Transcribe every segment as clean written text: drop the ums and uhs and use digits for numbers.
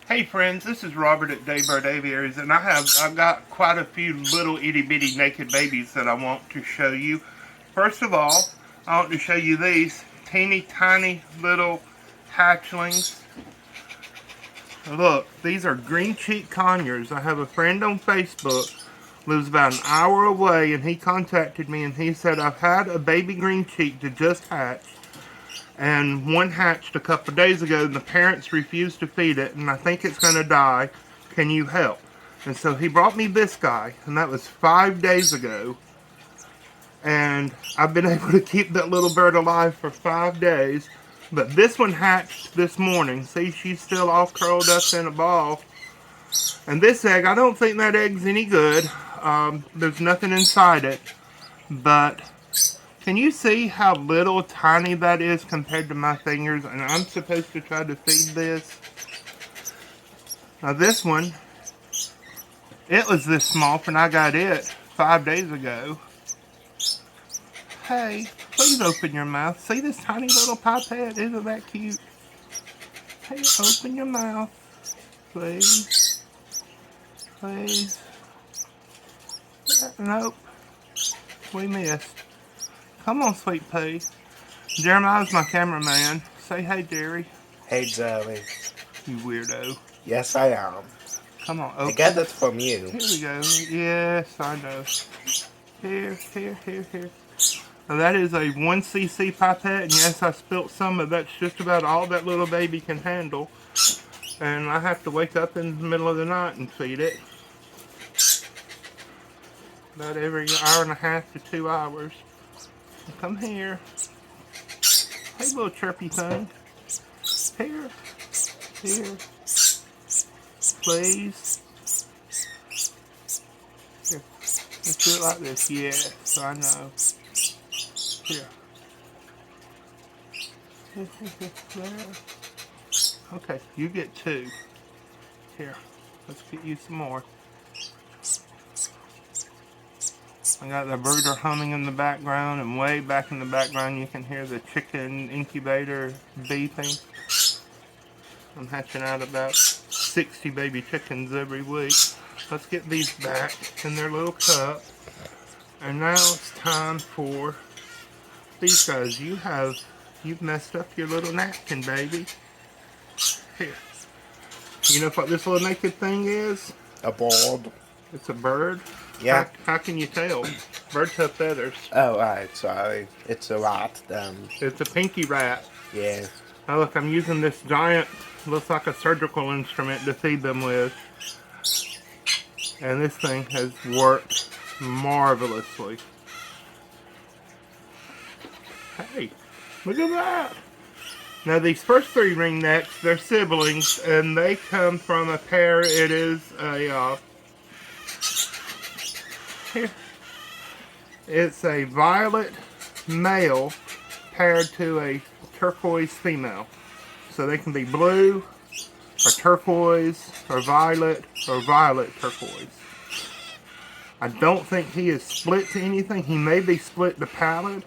Hey friends, this is Robert at Daybird Aviaries, and I've got quite a few little itty bitty naked babies that I want to show you. First of all, I want to show you these teeny tiny little hatchlings. Look, these are green cheek conures. I have a friend on Facebook, lives about an hour away, and he contacted me and he said, I've had a baby green cheek that just hatched, and one hatched a couple of days ago and the parents refused to feed it, and I think it's going to die. Can you help? And so he brought me this guy, and that was 5 days ago, and I've been able to keep that little bird alive for 5 days. But this one hatched this morning. See, she's still all curled up in a ball. And this egg, I don't think that egg's any good. There's nothing inside it. But can you see how little tiny that is compared to my fingers? And I'm supposed to try to feed this. Now this one, it was this small when I got it 5 days ago. Hey, please open your mouth. See this tiny little pipette? Isn't that cute? Hey, open your mouth. Please. Please. Nope. We missed. Come on, sweet pea. Jeremiah's my cameraman. Say hey, Jerry. Hey, Zoe. You weirdo. Yes, I am. Come on, open. I get that from you. Here we go. Yes, I know. Here. Now that is a 1cc pipette, and yes, I spilt some, but that's just about all that little baby can handle. And I have to wake up in the middle of the night and feed it. About every hour and a half to 2 hours. Come here. Hey, little chirpy thing. Here. Please. Here. Let's do it like this. Yes, I know. Here. There. Okay, you get 2. Here, let's get you some more. I got the brooder humming in the background, and way back in the background you can hear the chicken incubator beeping. I'm hatching out about 60 baby chickens every week. Let's get these back in their little cup. And now it's time for these guys. You've messed up your little napkin, baby. Here. You know what this little naked thing is? A bird. It's a bird? Yeah. How can you tell? Birds have feathers. Oh, right, sorry. It's a rat, then. It's a pinky rat. Yeah. Now look, I'm using this giant, looks like a surgical instrument to feed them with. And this thing has worked marvelously. Hey, look at that. Now these first 3 ringnecks, they're siblings, and they come from a pair. It is a, here. It's a violet male paired to a turquoise female. So they can be blue, or turquoise, or violet turquoise. I don't think he is split to anything. He may be split to pallid.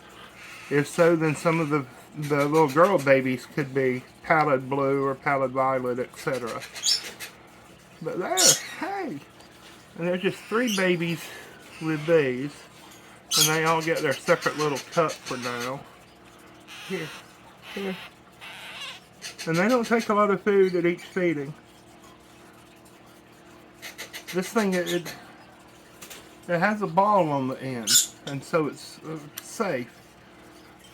If so, then some of the little girl babies could be pallid blue or pallid violet, etc. But there, hey! And there's just 3 babies with these. And they all get their separate little cup for now. Here. And they don't take a lot of food at each feeding. This thing, it has a ball on the end. And so it's safe.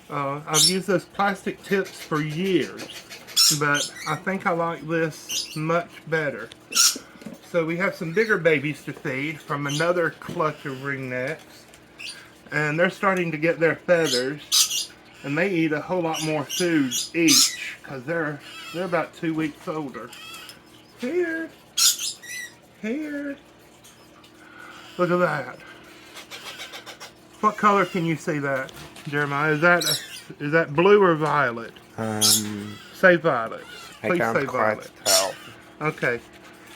I've used those plastic tips for years, but I think I like this much better. So we have some bigger babies to feed from another clutch of ringnecks, and they're starting to get their feathers, and they eat a whole lot more food each because they're about 2 weeks older. Here, look at that. What color can you see that, Jeremiah? Is that blue or violet? Say violet. Please I say can't quite violet. tell. Okay.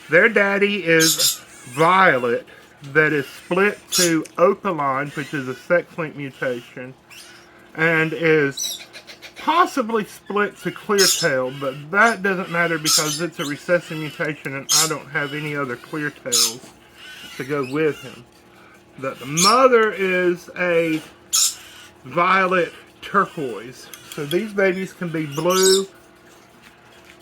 Their daddy is violet that is split to opaline, which is a sex-linked mutation, and is possibly split to clear tail, but that doesn't matter because it's a recessive mutation and I don't have any other clear tails to go with him. The mother is a violet turquoise. So these babies can be blue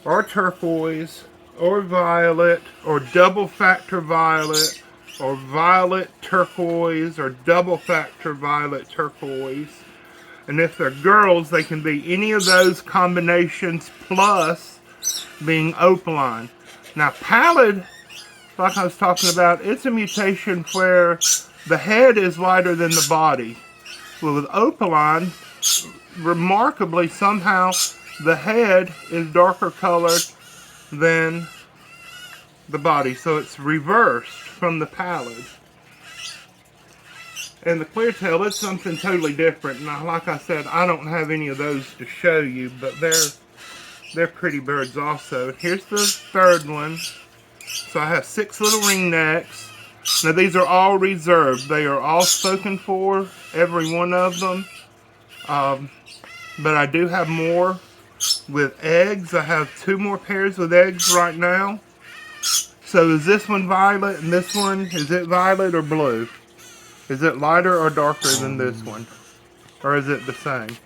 or turquoise or violet or double factor violet or violet turquoise or double factor violet turquoise. And if they're girls, they can be any of those combinations plus being opaline. Now pallid, like I was talking about, it's a mutation where the head is lighter than the body. Well, with opaline, remarkably, somehow the head is darker colored than the body. So it's reversed from the pallid. And the clear tail, it's something totally different. And like I said, I don't have any of those to show you, but they're pretty birds also. Here's the third one. So I have 6 little ringnecks. Now these are all reserved. They are all spoken for, every one of them. But I do have more with eggs. I have 2 more pairs with eggs right now. So is this one violet and this one, is it violet or blue? Is it lighter or darker than this one? Or is it the same?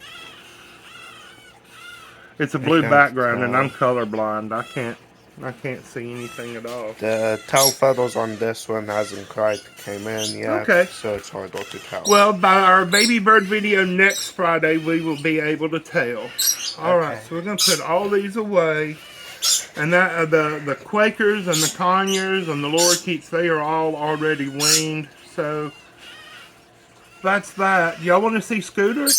It's a blue background and I'm colorblind. I can't see anything at all. The tail feathers on this one hasn't quite came in yet. Okay. So it's hard to tell. Well, by our baby bird video next Friday, we will be able to tell. Alright, so we're going to put all these away. And that the Quakers and the Conyers and the lorikeets, they are all already weaned. So that's that. Y'all want to see Scooter?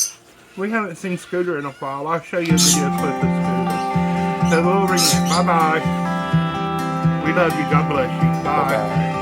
We haven't seen Scooter in a while. I'll show you a video clip of Scooter. So little Ringneck. Bye-bye. We love you. God bless you. Bye. Bye-bye.